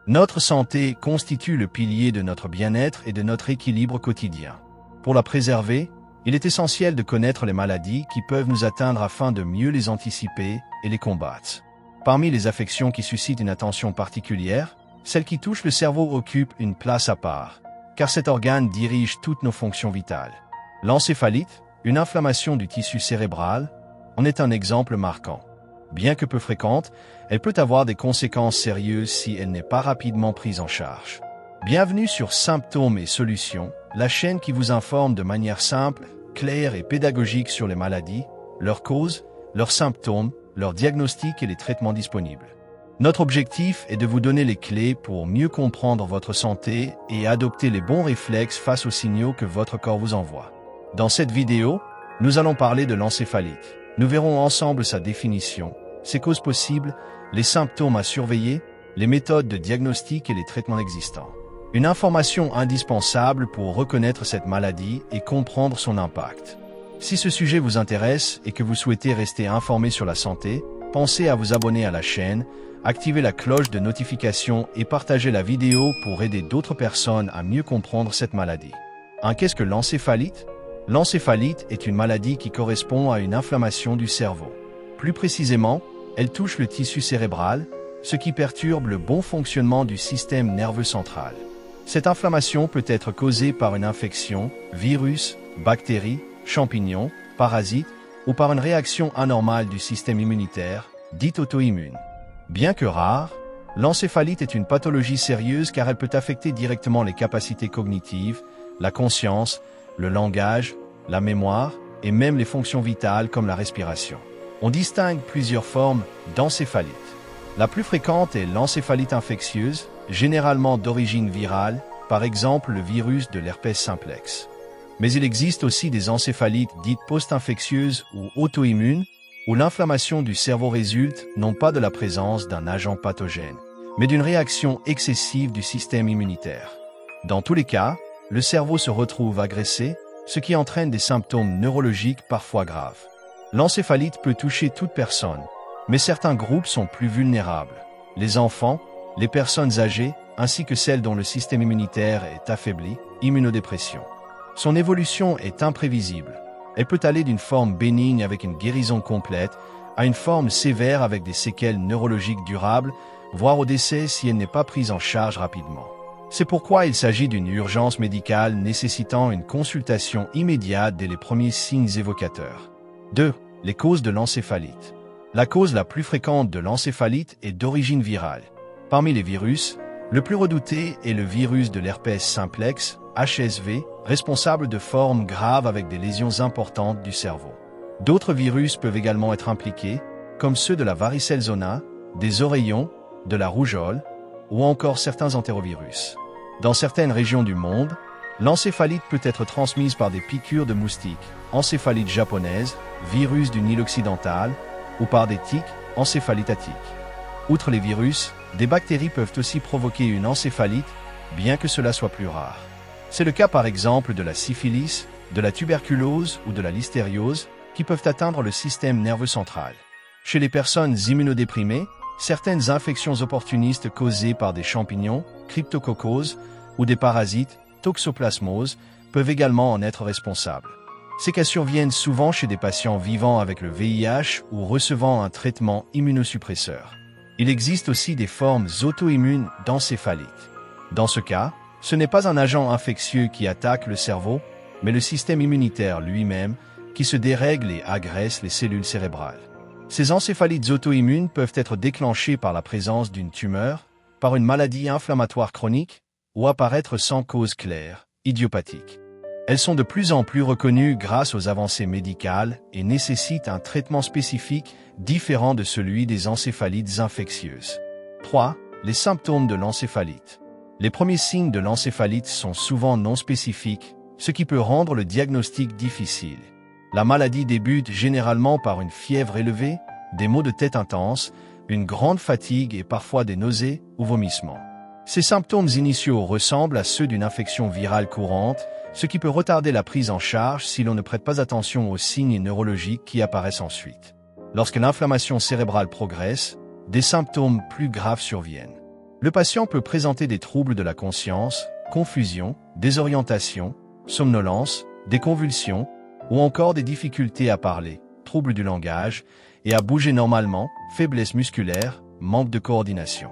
Notre santé constitue le pilier de notre bien-être et de notre équilibre quotidien. Pour la préserver, il est essentiel de connaître les maladies qui peuvent nous atteindre afin de mieux les anticiper et les combattre. Parmi les affections qui suscitent une attention particulière, celle qui touche le cerveau occupe une place à part, car cet organe dirige toutes nos fonctions vitales. L'encéphalite, une inflammation du tissu cérébral, en est un exemple marquant. Bien que peu fréquente, elle peut avoir des conséquences sérieuses si elle n'est pas rapidement prise en charge. Bienvenue sur Symptômes et Solutions, la chaîne qui vous informe de manière simple, claire et pédagogique sur les maladies, leurs causes, leurs symptômes, leurs diagnostics et les traitements disponibles. Notre objectif est de vous donner les clés pour mieux comprendre votre santé et adopter les bons réflexes face aux signaux que votre corps vous envoie. Dans cette vidéo, nous allons parler de l'encéphalite. Nous verrons ensemble sa définition, ses causes possibles, les symptômes à surveiller, les méthodes de diagnostic et les traitements existants. Une information indispensable pour reconnaître cette maladie et comprendre son impact. Si ce sujet vous intéresse et que vous souhaitez rester informé sur la santé, pensez à vous abonner à la chaîne, activer la cloche de notification et partager la vidéo pour aider d'autres personnes à mieux comprendre cette maladie. Qu'est-ce que l'encéphalite ? L'encéphalite est une maladie qui correspond à une inflammation du cerveau. Plus précisément, elle touche le tissu cérébral, ce qui perturbe le bon fonctionnement du système nerveux central. Cette inflammation peut être causée par une infection, virus, bactéries, champignons, parasites ou par une réaction anormale du système immunitaire, dite auto-immune. Bien que rare, l'encéphalite est une pathologie sérieuse car elle peut affecter directement les capacités cognitives, la conscience, le langage, la mémoire et même les fonctions vitales comme la respiration. On distingue plusieurs formes d'encéphalite. La plus fréquente est l'encéphalite infectieuse, généralement d'origine virale, par exemple le virus de l'herpès simplex. Mais il existe aussi des encéphalites dites post-infectieuses ou auto-immunes, où l'inflammation du cerveau résulte non pas de la présence d'un agent pathogène, mais d'une réaction excessive du système immunitaire. Dans tous les cas, le cerveau se retrouve agressé, ce qui entraîne des symptômes neurologiques parfois graves. L'encéphalite peut toucher toute personne, mais certains groupes sont plus vulnérables. Les enfants, les personnes âgées, ainsi que celles dont le système immunitaire est affaibli, immunodépression. Son évolution est imprévisible. Elle peut aller d'une forme bénigne avec une guérison complète à une forme sévère avec des séquelles neurologiques durables, voire au décès si elle n'est pas prise en charge rapidement. C'est pourquoi il s'agit d'une urgence médicale nécessitant une consultation immédiate dès les premiers signes évocateurs. 2. Les causes de l'encéphalite. La cause la plus fréquente de l'encéphalite est d'origine virale. Parmi les virus, le plus redouté est le virus de l'herpès simplex, HSV, responsable de formes graves avec des lésions importantes du cerveau. D'autres virus peuvent également être impliqués, comme ceux de la varicelle zona, des oreillons, de la rougeole, ou encore certains entérovirus. Dans certaines régions du monde, l'encéphalite peut être transmise par des piqûres de moustiques, encéphalite japonaise, virus du Nil occidental, ou par des tiques, encéphalite attique. Outre les virus, des bactéries peuvent aussi provoquer une encéphalite, bien que cela soit plus rare. C'est le cas par exemple de la syphilis, de la tuberculose ou de la listériose, qui peuvent atteindre le système nerveux central. Chez les personnes immunodéprimées, certaines infections opportunistes causées par des champignons, cryptococcoses, ou des parasites, toxoplasmose, peuvent également en être responsables. Ces cas surviennent souvent chez des patients vivant avec le VIH ou recevant un traitement immunosuppresseur. Il existe aussi des formes auto-immunes d'encéphalite. Dans ce cas, ce n'est pas un agent infectieux qui attaque le cerveau, mais le système immunitaire lui-même qui se dérègle et agresse les cellules cérébrales. Ces encéphalites auto-immunes peuvent être déclenchées par la présence d'une tumeur, par une maladie inflammatoire chronique, ou apparaître sans cause claire, idiopathique. Elles sont de plus en plus reconnues grâce aux avancées médicales et nécessitent un traitement spécifique différent de celui des encéphalites infectieuses. 3. Les symptômes de l'encéphalite. Les premiers signes de l'encéphalite sont souvent non spécifiques, ce qui peut rendre le diagnostic difficile. La maladie débute généralement par une fièvre élevée, des maux de tête intenses, une grande fatigue et parfois des nausées ou vomissements. Ces symptômes initiaux ressemblent à ceux d'une infection virale courante, ce qui peut retarder la prise en charge si l'on ne prête pas attention aux signes neurologiques qui apparaissent ensuite. Lorsque l'inflammation cérébrale progresse, des symptômes plus graves surviennent. Le patient peut présenter des troubles de la conscience, confusion, désorientation, somnolence, des convulsions, ou encore des difficultés à parler, troubles du langage, et à bouger normalement, faiblesse musculaire, manque de coordination.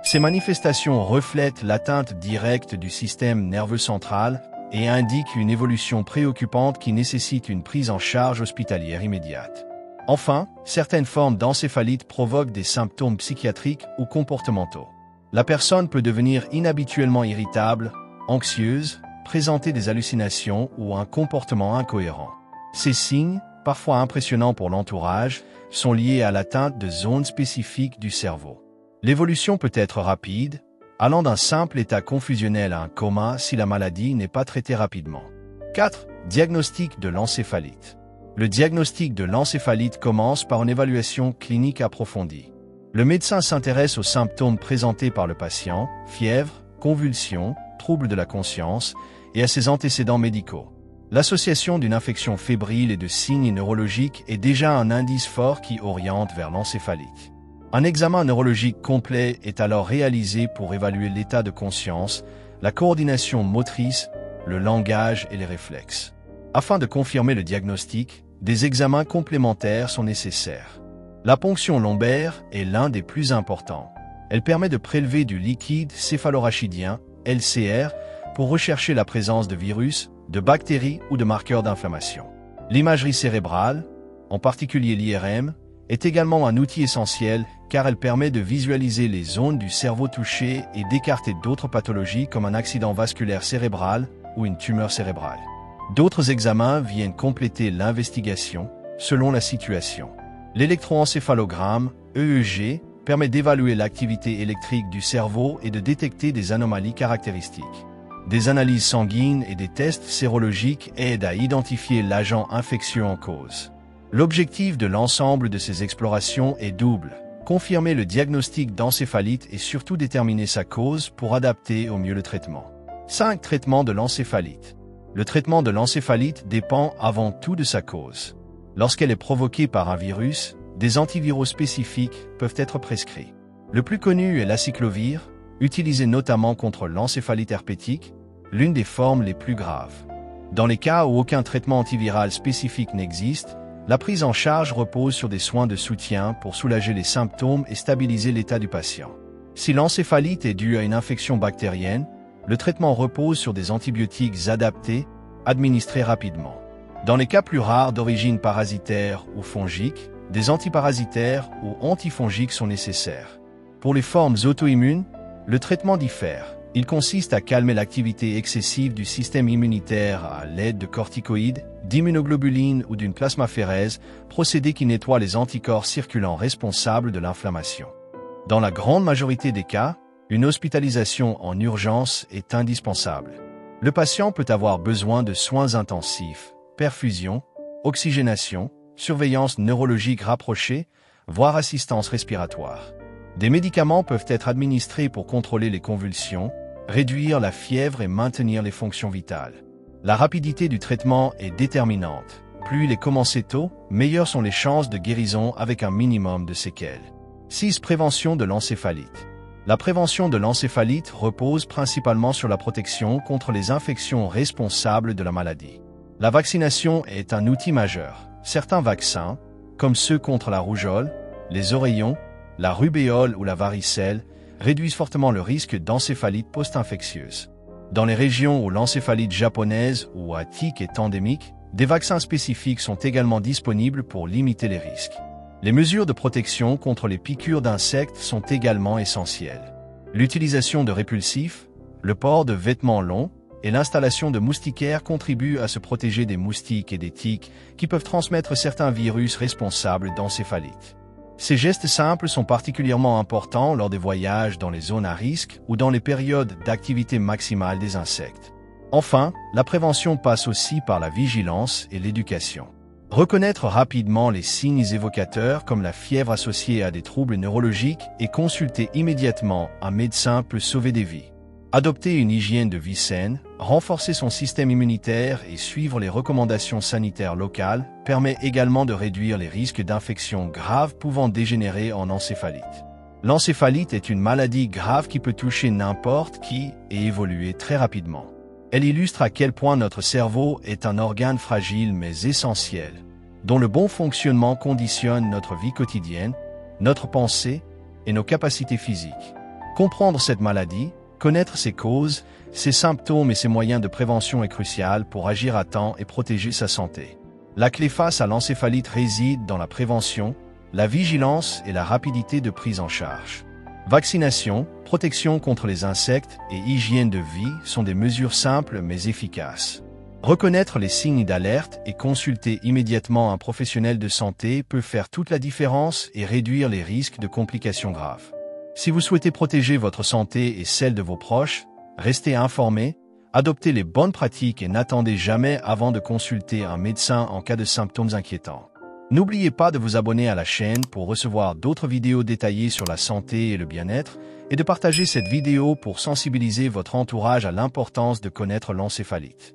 Ces manifestations reflètent l'atteinte directe du système nerveux central et indiquent une évolution préoccupante qui nécessite une prise en charge hospitalière immédiate. Enfin, certaines formes d'encéphalite provoquent des symptômes psychiatriques ou comportementaux. La personne peut devenir inhabituellement irritable, anxieuse, présenter des hallucinations ou un comportement incohérent. Ces signes, parfois impressionnants pour l'entourage, sont liés à l'atteinte de zones spécifiques du cerveau. L'évolution peut être rapide, allant d'un simple état confusionnel à un coma si la maladie n'est pas traitée rapidement. 4. Diagnostic de l'encéphalite. Le diagnostic de l'encéphalite commence par une évaluation clinique approfondie. Le médecin s'intéresse aux symptômes présentés par le patient, fièvre, convulsions, troubles de la conscience, et à ses antécédents médicaux. L'association d'une infection fébrile et de signes neurologiques est déjà un indice fort qui oriente vers l'encéphalite. Un examen neurologique complet est alors réalisé pour évaluer l'état de conscience, la coordination motrice, le langage et les réflexes. Afin de confirmer le diagnostic, des examens complémentaires sont nécessaires. La ponction lombaire est l'un des plus importants. Elle permet de prélever du liquide céphalorachidien, LCR, pour rechercher la présence de virus, de bactéries ou de marqueurs d'inflammation. L'imagerie cérébrale, en particulier l'IRM, est également un outil essentiel car elle permet de visualiser les zones du cerveau touchées et d'écarter d'autres pathologies comme un accident vasculaire cérébral ou une tumeur cérébrale. D'autres examens viennent compléter l'investigation selon la situation. L'électroencéphalogramme, EEG, permet d'évaluer l'activité électrique du cerveau et de détecter des anomalies caractéristiques. Des analyses sanguines et des tests sérologiques aident à identifier l'agent infectieux en cause. L'objectif de l'ensemble de ces explorations est double: confirmer le diagnostic d'encéphalite et surtout déterminer sa cause pour adapter au mieux le traitement. 5. Traitement de l'encéphalite. Le traitement de l'encéphalite dépend avant tout de sa cause. Lorsqu'elle est provoquée par un virus, des antiviraux spécifiques peuvent être prescrits. Le plus connu est l'aciclovir, utilisé notamment contre l'encéphalite herpétique, l'une des formes les plus graves. Dans les cas où aucun traitement antiviral spécifique n'existe, la prise en charge repose sur des soins de soutien pour soulager les symptômes et stabiliser l'état du patient. Si l'encéphalite est due à une infection bactérienne, le traitement repose sur des antibiotiques adaptés, administrés rapidement. Dans les cas plus rares d'origine parasitaire ou fongique, des antiparasitaires ou antifongiques sont nécessaires. Pour les formes auto-immunes, le traitement diffère. Il consiste à calmer l'activité excessive du système immunitaire à l'aide de corticoïdes, d'immunoglobulines ou d'une plasmaphérèse, procédé qui nettoie les anticorps circulants responsables de l'inflammation. Dans la grande majorité des cas, une hospitalisation en urgence est indispensable. Le patient peut avoir besoin de soins intensifs, perfusion, oxygénation, surveillance neurologique rapprochée, voire assistance respiratoire. Des médicaments peuvent être administrés pour contrôler les convulsions, réduire la fièvre et maintenir les fonctions vitales. La rapidité du traitement est déterminante. Plus il est commencé tôt, meilleures sont les chances de guérison avec un minimum de séquelles. 6. Prévention de l'encéphalite. La prévention de l'encéphalite repose principalement sur la protection contre les infections responsables de la maladie. La vaccination est un outil majeur. Certains vaccins, comme ceux contre la rougeole, les oreillons, la rubéole ou la varicelle, réduisent fortement le risque d'encéphalite post-infectieuse. Dans les régions où l'encéphalite japonaise ou à tique est endémique, des vaccins spécifiques sont également disponibles pour limiter les risques. Les mesures de protection contre les piqûres d'insectes sont également essentielles. L'utilisation de répulsifs, le port de vêtements longs et l'installation de moustiquaires contribuent à se protéger des moustiques et des tiques qui peuvent transmettre certains virus responsables d'encéphalite. Ces gestes simples sont particulièrement importants lors des voyages dans les zones à risque ou dans les périodes d'activité maximale des insectes. Enfin, la prévention passe aussi par la vigilance et l'éducation. Reconnaître rapidement les signes évocateurs comme la fièvre associée à des troubles neurologiques et consulter immédiatement un médecin peut sauver des vies. Adopter une hygiène de vie saine, renforcer son système immunitaire et suivre les recommandations sanitaires locales permet également de réduire les risques d'infections graves pouvant dégénérer en encéphalite. L'encéphalite est une maladie grave qui peut toucher n'importe qui et évoluer très rapidement. Elle illustre à quel point notre cerveau est un organe fragile mais essentiel, dont le bon fonctionnement conditionne notre vie quotidienne, notre pensée et nos capacités physiques. Comprendre cette maladie, connaître ses causes, ses symptômes et ses moyens de prévention est crucial pour agir à temps et protéger sa santé. La clé face à l'encéphalite réside dans la prévention, la vigilance et la rapidité de prise en charge. Vaccination, protection contre les insectes et hygiène de vie sont des mesures simples mais efficaces. Reconnaître les signes d'alerte et consulter immédiatement un professionnel de santé peut faire toute la différence et réduire les risques de complications graves. Si vous souhaitez protéger votre santé et celle de vos proches, restez informés, adoptez les bonnes pratiques et n'attendez jamais avant de consulter un médecin en cas de symptômes inquiétants. N'oubliez pas de vous abonner à la chaîne pour recevoir d'autres vidéos détaillées sur la santé et le bien-être et de partager cette vidéo pour sensibiliser votre entourage à l'importance de connaître l'encéphalite.